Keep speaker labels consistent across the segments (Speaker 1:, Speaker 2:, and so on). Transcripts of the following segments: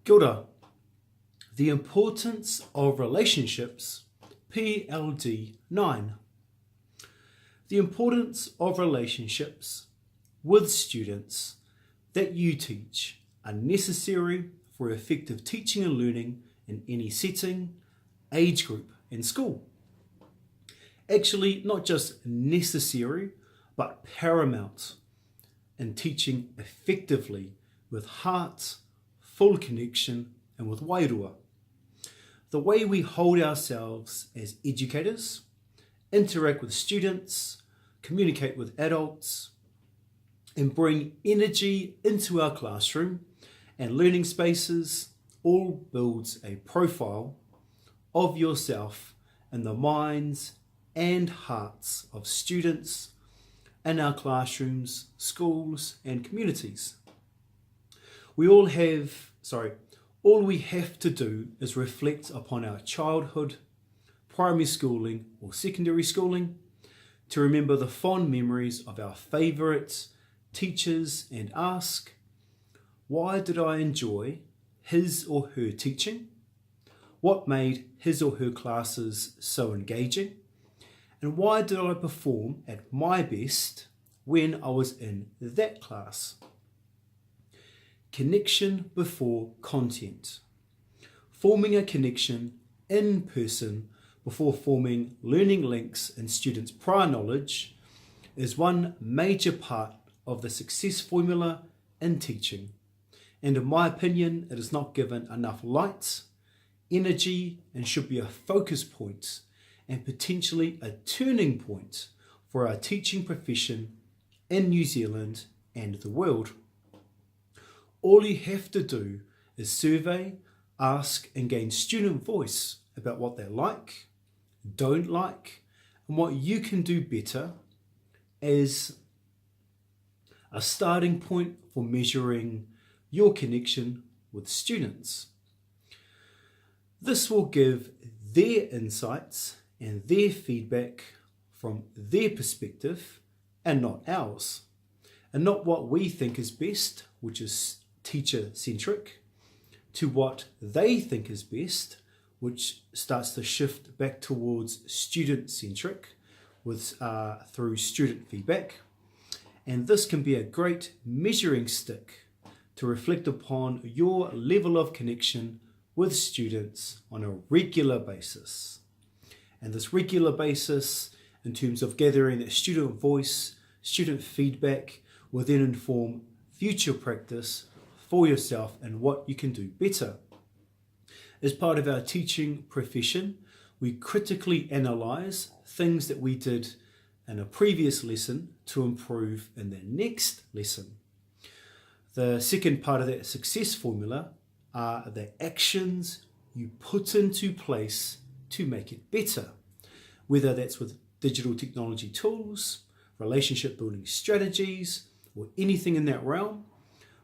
Speaker 1: Kia ora. The Importance of Relationships PLD 9. The importance of relationships with students that you teach are necessary for effective teaching and learning in any setting, age group and school. Actually, not just necessary, but paramount in teaching effectively with heart, full connection and with wairua. The way we hold ourselves as educators, interact with students, communicate with adults, and bring energy into our classroom and learning spaces all builds a profile of yourself in the minds and hearts of students in our classrooms, schools, and communities. All we have to do is reflect upon our childhood, primary schooling or secondary schooling to remember the fond memories of our favourite teachers and ask, why did I enjoy his or her teaching? What made his or her classes so engaging? And why did I perform at my best when I was in that class? Connection before content. Forming a connection in person before forming learning links in students' prior knowledge is one major part of the success formula in teaching. And in my opinion, it is not given enough light, energy, and should be a focus point and potentially a turning point for our teaching profession in New Zealand and the world. All you have to do is survey, ask and gain student voice about what they like, don't like, and what you can do better as a starting point for measuring your connection with students. This will give their insights and their feedback from their perspective and not ours, and not what we think is best, which is teacher-centric, to what they think is best, which starts to shift back towards student-centric through student feedback. And this can be a great measuring stick to reflect upon your level of connection with students on a regular basis. And this regular basis, in terms of gathering that student voice, student feedback, will then inform future practice for yourself and what you can do better. As part of our teaching profession, we critically analyse things that we did in a previous lesson to improve in the next lesson. The second part of that success formula are the actions you put into place to make it better, whether that's with digital technology tools, relationship building strategies, or anything in that realm.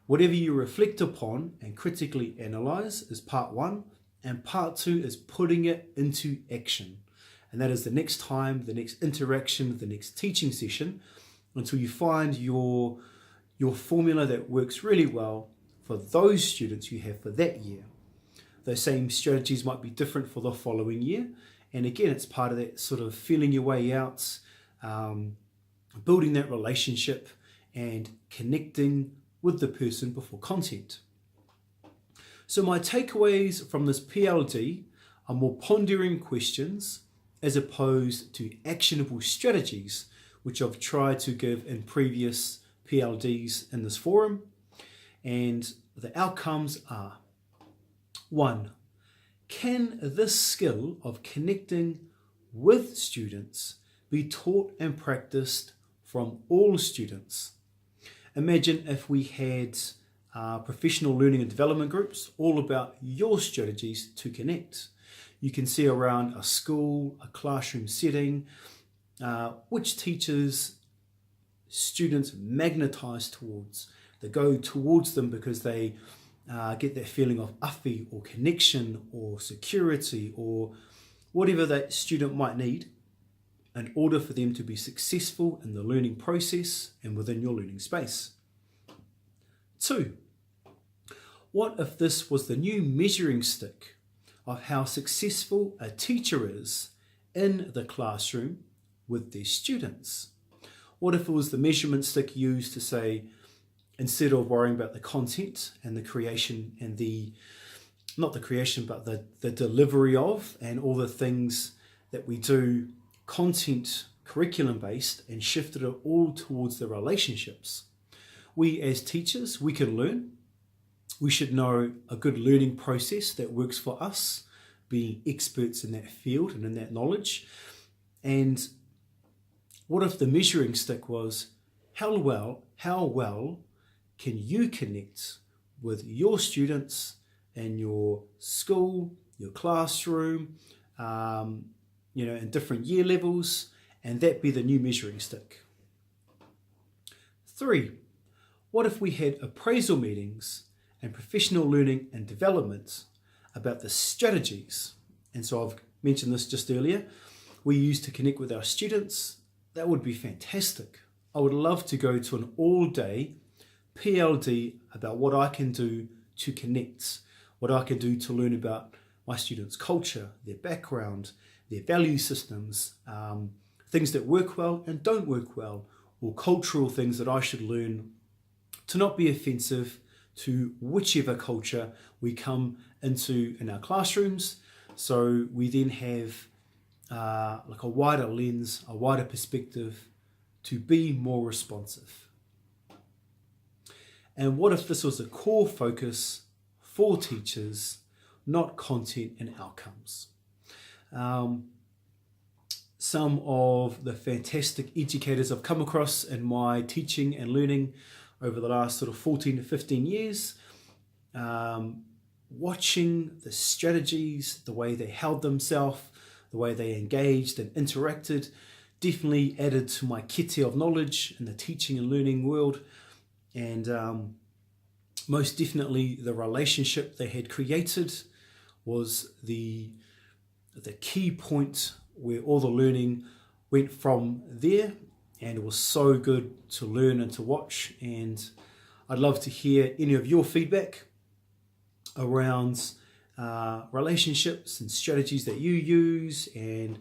Speaker 1: Whatever you reflect upon and critically analyse is part one, and part two is putting it into action. And that is the next time, the next interaction, the next teaching session, until you find your formula that works really well for those students you have for that year. Those same strategies might be different for the following year. And again, it's part of that sort of feeling your way out, building that relationship and connecting with the person before content. So my takeaways from this PLD are more pondering questions as opposed to actionable strategies, which I've tried to give in previous PLDs in this forum. And the outcomes are: 1. Can this skill of connecting with students be taught and practiced from all students? Imagine if we had professional learning and development groups all about your strategies to connect. You can see around a school, a classroom setting, which teachers students magnetize towards. They go towards them because they get that feeling of awhi or connection or security or whatever that student might need. in order for them to be successful in the learning process and within your learning space. 2. What if this was the new measuring stick of how successful a teacher is in the classroom with their students? What if it was the measurement stick used to say, instead of worrying about the content and the creation and not the creation, but the delivery of and all the things that we do content curriculum based, and shifted it all towards the relationships? We as teachers, we can learn. We should know a good learning process that works for us, being experts in that field and in that knowledge. And what if the measuring stick was how well can you connect with your students in your school, your classroom, in different year levels, and that be the new measuring stick. 3. What if we had appraisal meetings and professional learning and development about the strategies? And so I've mentioned this just earlier. We use to connect with our students. That would be fantastic. I would love to go to an all-day PLD about what I can do to connect, what I can do to learn about my students' culture, their background, their value systems, things that work well and don't work well, or cultural things that I should learn to not be offensive to whichever culture we come into in our classrooms. So we then have like a wider lens, a wider perspective to be more responsive. And what if this was a core focus for teachers, not content and outcomes? Some of the fantastic educators I've come across in my teaching and learning over the last sort of 14 to 15 years, watching the strategies, the way they held themselves, the way they engaged and interacted, definitely added to my kete of knowledge in the teaching and learning world. And most definitely the relationship they had created was the key point where all the learning went from there, and it was so good to learn and to watch. And I'd love to hear any of your feedback around relationships and strategies that you use, and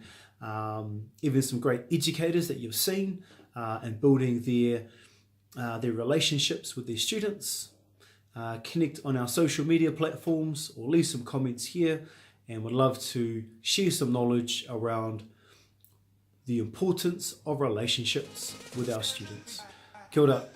Speaker 1: even some great educators that you've seen and building their relationships with their students. Connect on our social media platforms or leave some comments here, and would love to share some knowledge around the importance of relationships with our students. Kia ora.